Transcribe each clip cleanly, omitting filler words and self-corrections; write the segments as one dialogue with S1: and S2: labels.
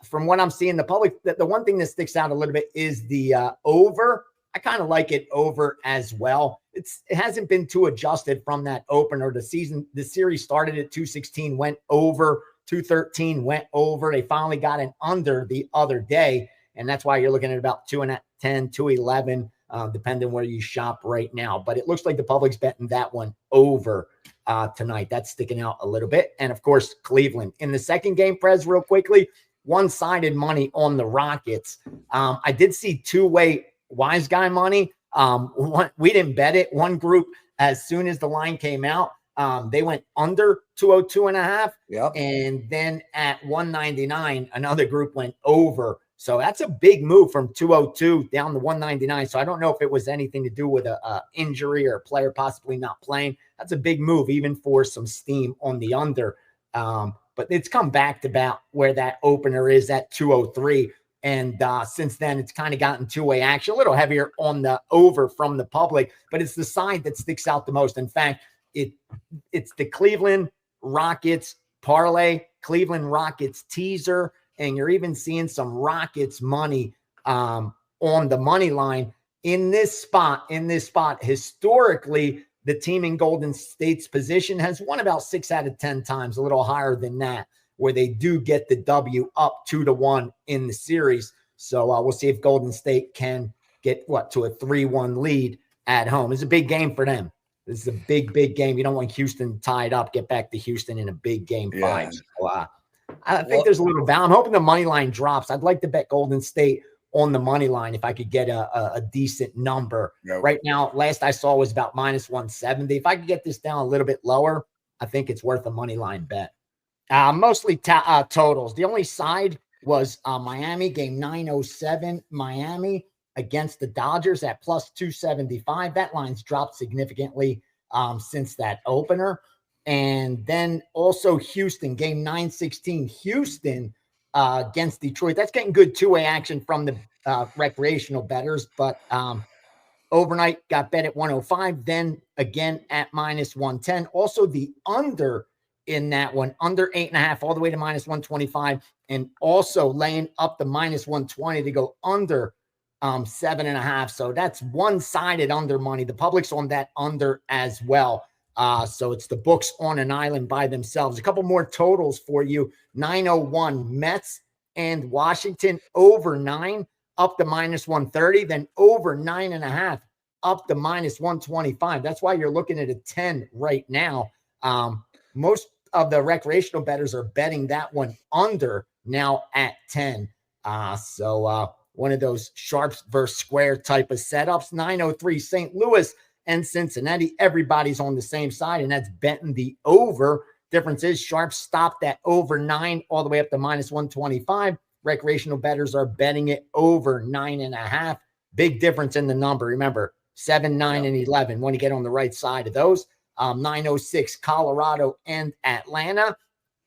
S1: from what I'm seeing, the public, the one thing that sticks out a little bit is the over. I kind of like it over as well. It hasn't been too adjusted from that opener. The series started at 216, went over, 213 went over. They finally got an under the other day, and that's why you're looking at about 210, 211, depending where you shop right now. But it looks like the public's betting that one over tonight. That's sticking out a little bit. And of course, Cleveland in the second game, Prez, real quickly, one-sided money on the Rockets. I did see two-way wise guy money. We didn't bet it. One group, as soon as the line came out, they went under 202.5.
S2: Yep.
S1: And then at 199, another group went over. So that's a big move from 202 down to 199. So I don't know if it was anything to do with a injury or a player possibly not playing. That's a big move, even for some steam on the under. But it's come back to about where that opener is at 203. And since then, it's kind of gotten two-way action, a little heavier on the over from the public, but it's the side that sticks out the most. In fact, it's the Cleveland Rockets parlay, Cleveland Rockets teaser, and you're even seeing some Rockets money on the money line in this spot. Historically, the team in Golden State's position has won about 6 out of 10 times, a little higher than that, where they do get the W up 2-1 in the series. So we'll see if Golden State can get to a 3-1 lead at home. It's a big game for them. This is a big, big game. You don't want Houston tied up, get back to Houston in a big game 5. So, I think there's a little value. I'm hoping the money line drops. I'd like to bet Golden State on the money line if I could get a decent number.
S2: Yep.
S1: Right now, last I saw was about -170. If I could get this down a little bit lower, I think it's worth a money line bet. Mostly totals. The only side was Miami, game 907. Miami against the Dodgers at +275. That line's dropped significantly since that opener. And then also Houston, game 916. Houston against Detroit. That's getting good two-way action from the recreational bettors. But overnight got bet at 105. Then again at -110. Also the under in that one, under 8.5, all the way to -125, and also laying up the -120 to go under 7.5. So that's one-sided under money. The public's on that under as well. So it's the books on an island by themselves. A couple more totals for you. 901 Mets and Washington over 9 up to -130, then over 9.5 up to -125. That's why you're looking at a 10 right now. Most of the recreational bettors are betting that one under now at 10. So one of those sharps versus square type of setups. 903 St. Louis and Cincinnati. Everybody's on the same side, and that's betting the over. Difference is sharps stopped at over 9 all the way up to -125. Recreational bettors are betting it over 9.5. Big difference in the number. Remember, 7, 9, and 11 when you get on the right side of those. 906 Colorado and Atlanta,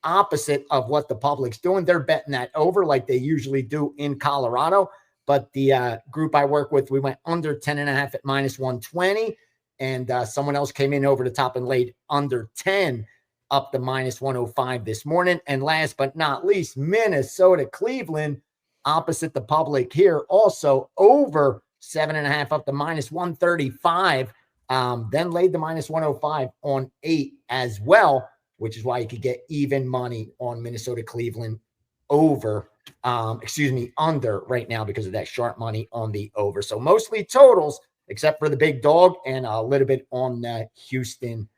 S1: opposite of what the public's doing. They're betting that over like they usually do in Colorado. But the group I work with, we went under 10.5 at -120. And someone else came in over the top and laid under 10 up to -105 this morning. And last but not least, Minnesota, Cleveland, opposite the public here, also over 7.5 up to -135. Then laid the -105 on 8 as well, which is why you could get even money on Minnesota, Cleveland over, under right now because of that sharp money on the over. So mostly totals, except for the big dog and a little bit on Houston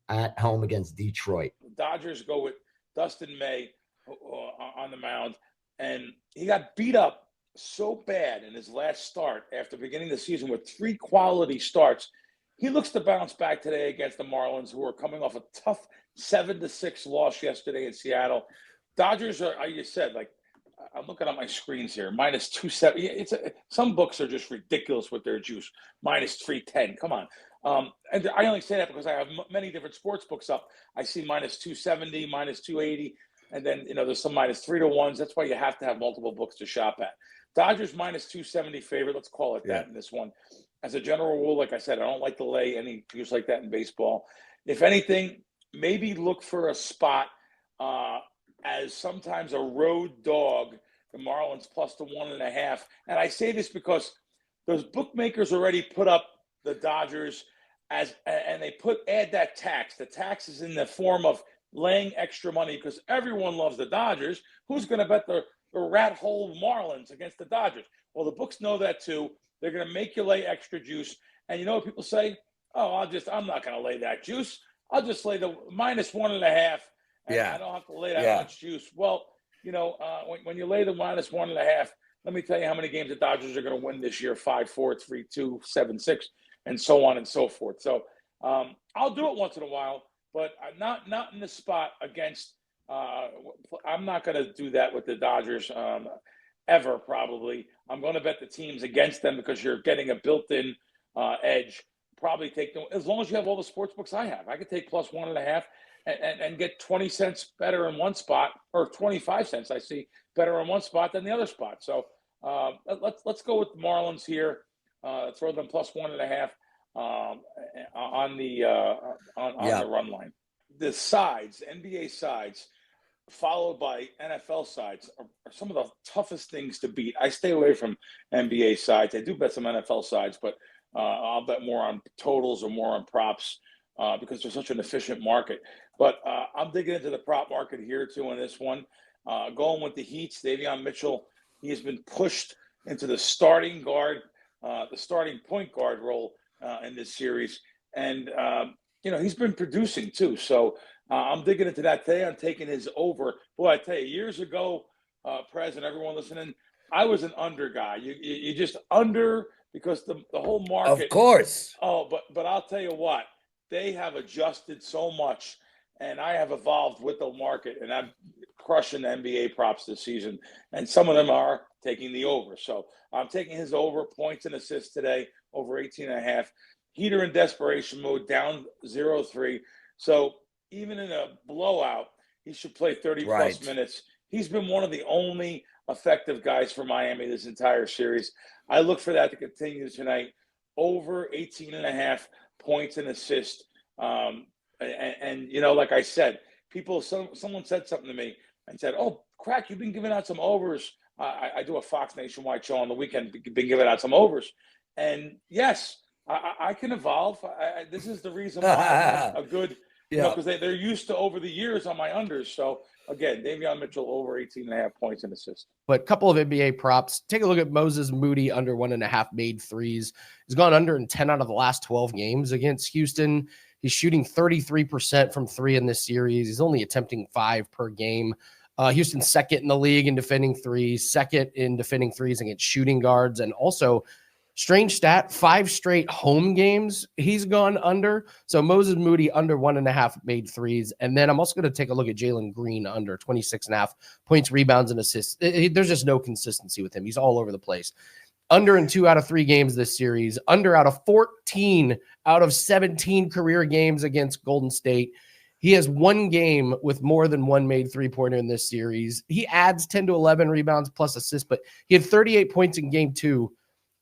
S1: at home against Detroit.
S3: Dodgers go with Dustin May on the mound, and he got beat up so bad in his last start after beginning the season with 3 quality starts. He looks to bounce back today against the Marlins, who are coming off a tough 7-6 loss yesterday in Seattle. Dodgers are, you said, like, I'm looking at my screens here, -270. Some books are just ridiculous with their juice. -310. Come on. And I only say that because I have many different sports books up. I see -270, -280, and then, there's some -3-1s. That's why you have to have multiple books to shop at. Dodgers -270 favorite. Let's call it that in this one. As a general rule, like I said, I don't like to lay any juice like that in baseball. If anything, maybe look for a spot as sometimes a road dog. The Marlins plus the 1.5. And I say this because those bookmakers already put up the Dodgers and they add that tax. The tax is in the form of laying extra money because everyone loves the Dodgers. Who's going to bet the rat hole Marlins against the Dodgers? Well, the books know that too. They're going to make you lay extra juice. And you know what people say? Oh, I'm not going to lay that juice. I'll just lay the minus 1.5. And I don't have to lay that much juice. Well, when you lay the minus 1.5, let me tell you how many games the Dodgers are going to win this year: 5-4, 3-2, 7-6, and so on and so forth. So I'll do it once in a while, but I'm not in the spot against. I'm not going to do that with the Dodgers ever. Probably, I'm going to bet the teams against them because you're getting a built-in edge. Probably take them as long as you have all the sports books I have. I could take plus 1.5 and get 20 cents better in one spot, or 25 cents I see better in one spot than the other spot. So let's go with the Marlins here. Throw them plus 1.5 on the run line. The sides, NBA sides, followed by NFL sides, are some of the toughest things to beat. I stay away from NBA sides. I do bet some NFL sides, but I'll bet more on totals or more on props because they're such an efficient market. But I'm digging into the prop market here too on this one. Going with the Heat, Davion Mitchell, he has been pushed into the starting point guard role in this series. And, he's been producing too. So I'm digging into that today. I'm taking his over. Boy, I tell you, years ago, Prez and everyone listening, I was an under guy. You just under because the whole market.
S2: Of course.
S3: Oh, but I'll tell you what, they have adjusted so much. And I have evolved with the market, and I'm crushing the NBA props this season. And some of them are taking the over. So I'm taking his over points and assists today, over 18.5. Heater in desperation mode, down 0-3. So even in a blowout, he should play 30-plus minutes. He's been one of the only effective guys for Miami this entire series. I look for that to continue tonight. Over 18.5 points and assists. And like I said, someone said something to me and said, "Oh, Crack, you've been giving out some overs." I do a Fox Nationwide show on the weekend, been giving out some overs. And yes, I can evolve. This is the reason why I'm a good, because they're used to over the years on my unders. So again, Davion Mitchell over 18.5 points and assists.
S4: But a couple of NBA props. Take a look at Moses Moody under 1.5 made threes. He's gone under in 10 out of the last 12 games against Houston. He's shooting 33% from three in this series. He's only attempting 5 per game. Houston's second in the league in defending threes, second in defending threes against shooting guards, and also, strange stat, 5 straight home games he's gone under. So Moses Moody under 1.5 made threes. And then I'm also going to take a look at Jalen Green under 26.5 points, rebounds, and assists. There's just no consistency with him. He's all over the place. Under in 2 out of 3 games this series, under out of 14 out of 17 career games against Golden State. He has 1 game with more than 1 made three-pointer in this series. He adds 10 to 11 rebounds plus assists, but he had 38 points in game 2.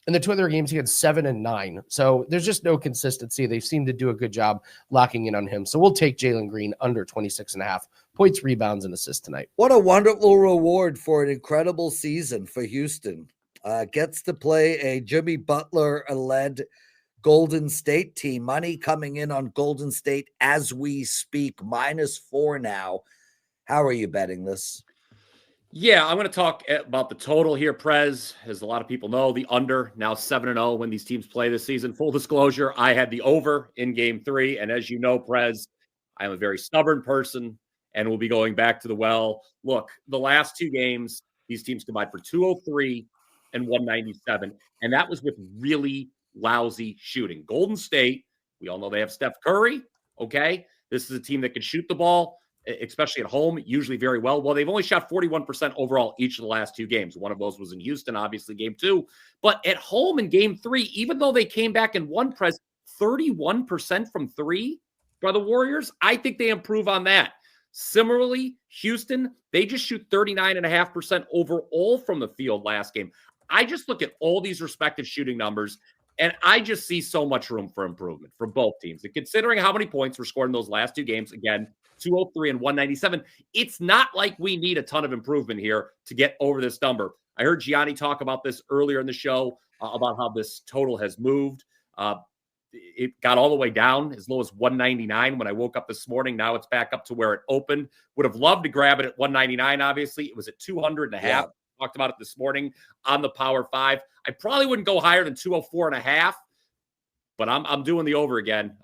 S4: In the 2 other games, he had 7 and 9. So there's just no consistency. They seem to do a good job locking in on him. So we'll take Jalen Green under 26.5 points, rebounds, and assists tonight.
S2: What a wonderful reward for an incredible season for Houston. Gets to play a Jimmy Butler-led Golden State team. Money coming in on Golden State as we speak, -4 now. How are you betting this?
S5: Yeah, I'm going to talk about the total here, Prez. As a lot of people know, the under now 7-0 when these teams play this season. Full disclosure, I had the over in game 3. And as you know, Prez, I am a very stubborn person and will be going back to the well. Look, the last 2 games, these teams combined for 203 and 197. And that was with really lousy shooting. Golden State, we all know they have Steph Curry. Okay. This is a team that can shoot the ball, especially at home, usually very well. Well, they've only shot 41% overall each of the last 2 games. One of those was in Houston, obviously game 2. But at home in game 3, even though they came back and won, Prez, 31% from 3 by the Warriors, I think they improve on that. Similarly, Houston, they just shoot 39.5% overall from the field last game. I just look at all these respective shooting numbers, and I just see so much room for improvement for both teams. And considering how many points were scored in those last 2 games, again, 203 and 197, it's not like we need a ton of improvement here to get over this number. I heard Gianni talk about this earlier in the show about how this total has moved. It got all the way down as low as 199 when I woke up this morning. Now it's back up to where it opened. Would have loved to grab it at 199, obviously. It was at 200 and a half. Talked about it this morning on the Power 5. I probably wouldn't go higher than 204 and a half, but I'm doing the over again.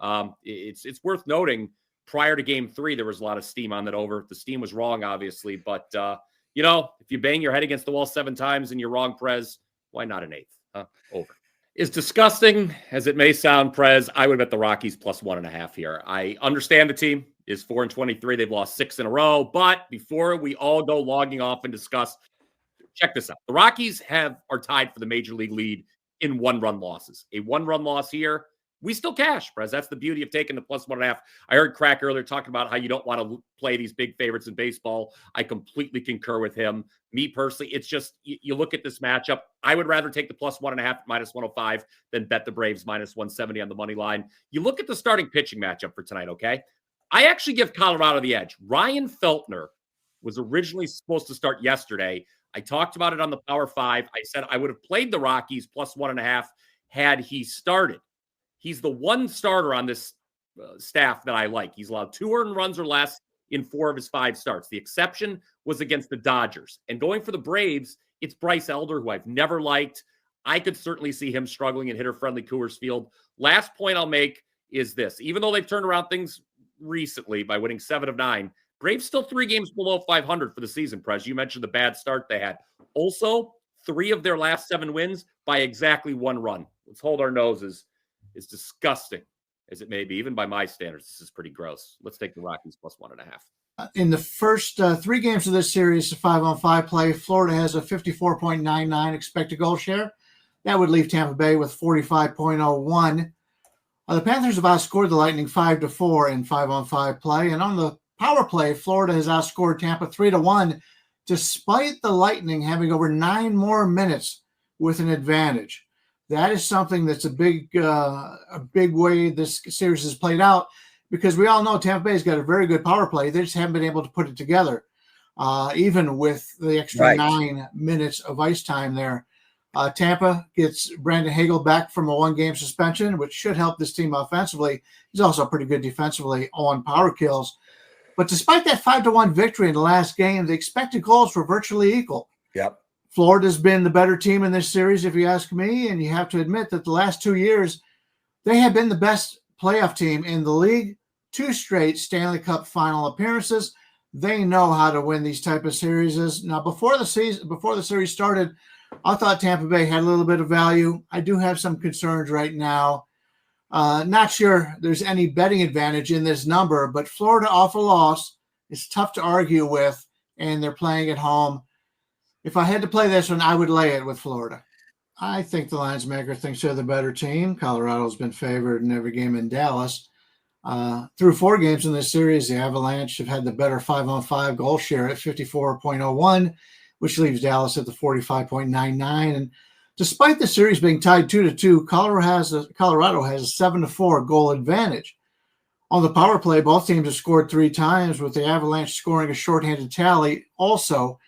S5: It's worth noting, prior to Game 3, there was a lot of steam on that over. The steam was wrong, obviously, but if you bang your head against the wall 7 times and you're wrong, Prez, why not an 8th? Over. As disgusting as it may sound, Prez, I would bet the Rockies plus 1.5 here. I understand the team is 4-23. They've lost 6 in a row. But before we all go logging off and discuss, check this out. The Rockies are tied for the major league lead in 1-run losses. A 1-run loss here, we still cash, Prez. That's the beauty of taking the plus 1.5. I heard Crack earlier talking about how you don't want to play these big favorites in baseball. I completely concur with him. Me personally, it's just, you look at this matchup, I would rather take the plus 1.5 minus 105 than bet the Braves minus 170 on the money line. You look at the starting pitching matchup for tonight, okay? I actually give Colorado the edge. Ryan Feltner was originally supposed to start yesterday. I talked about it on the Power 5. I said I would have played the Rockies plus 1.5 had he started. He's the one starter on this staff that I like. He's allowed 2 earned runs or less in 4 of his 5 starts. The exception was against the Dodgers. And going for the Braves, it's Bryce Elder, who I've never liked. I could certainly see him struggling in hitter-friendly Coors Field. Last point I'll make is this. Even though they've turned around things recently by winning 7 of 9, Braves still 3 games below 500 for the season, Prez. You mentioned the bad start they had. Also, 3 of their last 7 wins by exactly 1 run. Let's hold our noses. As disgusting as it may be, even by my standards, this is pretty gross. Let's take the Rockies plus 1.5.
S6: In the first 3 games of this series, 5-on-5 play, Florida has a 54.99 expected goal share. That would leave Tampa Bay with 45.01. The Panthers have outscored the Lightning 5-4 in 5-on-5 play. And on the power play, Florida has outscored Tampa 3-1, despite the Lightning having over 9 more minutes with an advantage. That is something that's a big way this series has played out, because we all know Tampa Bay's got a very good power play. They just haven't been able to put it together, even with the extra 9 minutes of ice time there. Tampa gets Brandon Hagel back from a 1-game suspension, which should help this team offensively. He's also pretty good defensively on power kills. But despite that 5-1 victory in the last game, the expected goals were virtually equal.
S2: Yep.
S6: Florida's been the better team in this series, if you ask me, and you have to admit that the last 2 years, they have been the best playoff team in the league. 2 straight Stanley Cup final appearances. They know how to win these type of series. Now, before the series started, I thought Tampa Bay had a little bit of value. I do have some concerns right now. Not sure there's any betting advantage in this number, but Florida off a loss is tough to argue with, and they're playing at home. If I had to play this one, I would lay it with Florida. I think the lines maker thinks they're the better team. Colorado's been favored in every game in Dallas. Through 4 games in this series, the Avalanche have had the better 5-on-5 goal share at 54.01, which leaves Dallas at the 45.99. And despite the series being tied 2-2, Colorado has a 7-4 goal advantage. On the power play, both teams have scored 3 times, with the Avalanche scoring a shorthanded tally also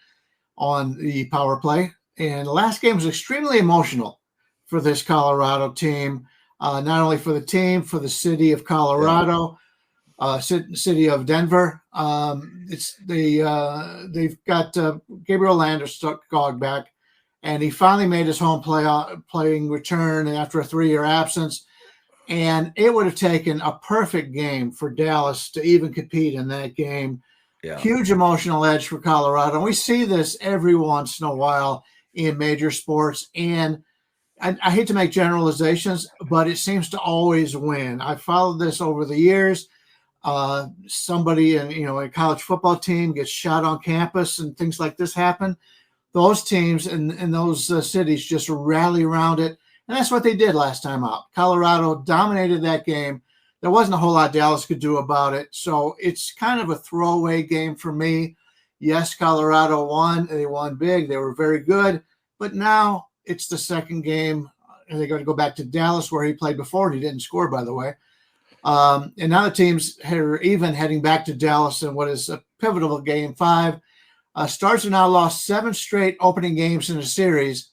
S6: on the power play. And the last game was extremely emotional for this Colorado team, not only for the team, for the city of Colorado, city of Denver. They've got Gabriel Landeskog back, and he finally made his home playing return after a 3-year absence. And it would have taken a perfect game for Dallas to even compete in that game. Yeah. Huge emotional edge for Colorado. And we see this every once in a while in major sports. And I hate to make generalizations, but it seems to always win. I've followed this over the years. Somebody in a college football team gets shot on campus and things like this happen. Those teams in those cities just rally around it. And that's what they did last time out. Colorado dominated that game. There wasn't a whole lot Dallas could do about it. So it's kind of a throwaway game for me. Yes, Colorado won. They won big. They were very good. But now it's the second game. And they're going to go back to Dallas, where he played before. And he didn't score, by the way. And now the teams are even heading back to Dallas in what is a pivotal game 5. Stars have now lost 7 straight opening games in a series,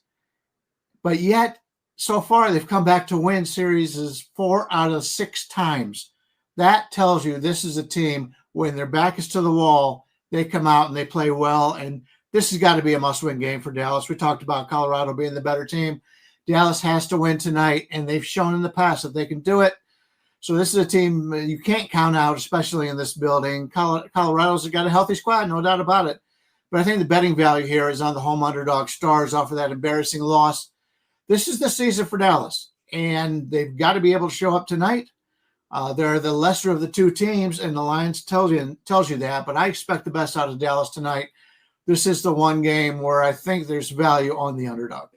S6: but yet so far they've come back to win series 4 out of 6 times. That tells you this is a team, when their back is to the wall, they come out and they play well, and this has got to be a must-win game for Dallas. We talked about Colorado being the better team. Dallas has to win tonight, and they've shown in the past that they can do it. So this is a team you can't count out, especially in this building. Colorado's got a healthy squad, no doubt about it. But I think the betting value here is on the home underdog Stars off of that embarrassing loss. This is the season for Dallas, and they've got to be able to show up tonight. They're the lesser of the 2 teams, and the lines tells you that. But I expect the best out of Dallas tonight. This is the one game where I think there's value on the underdog.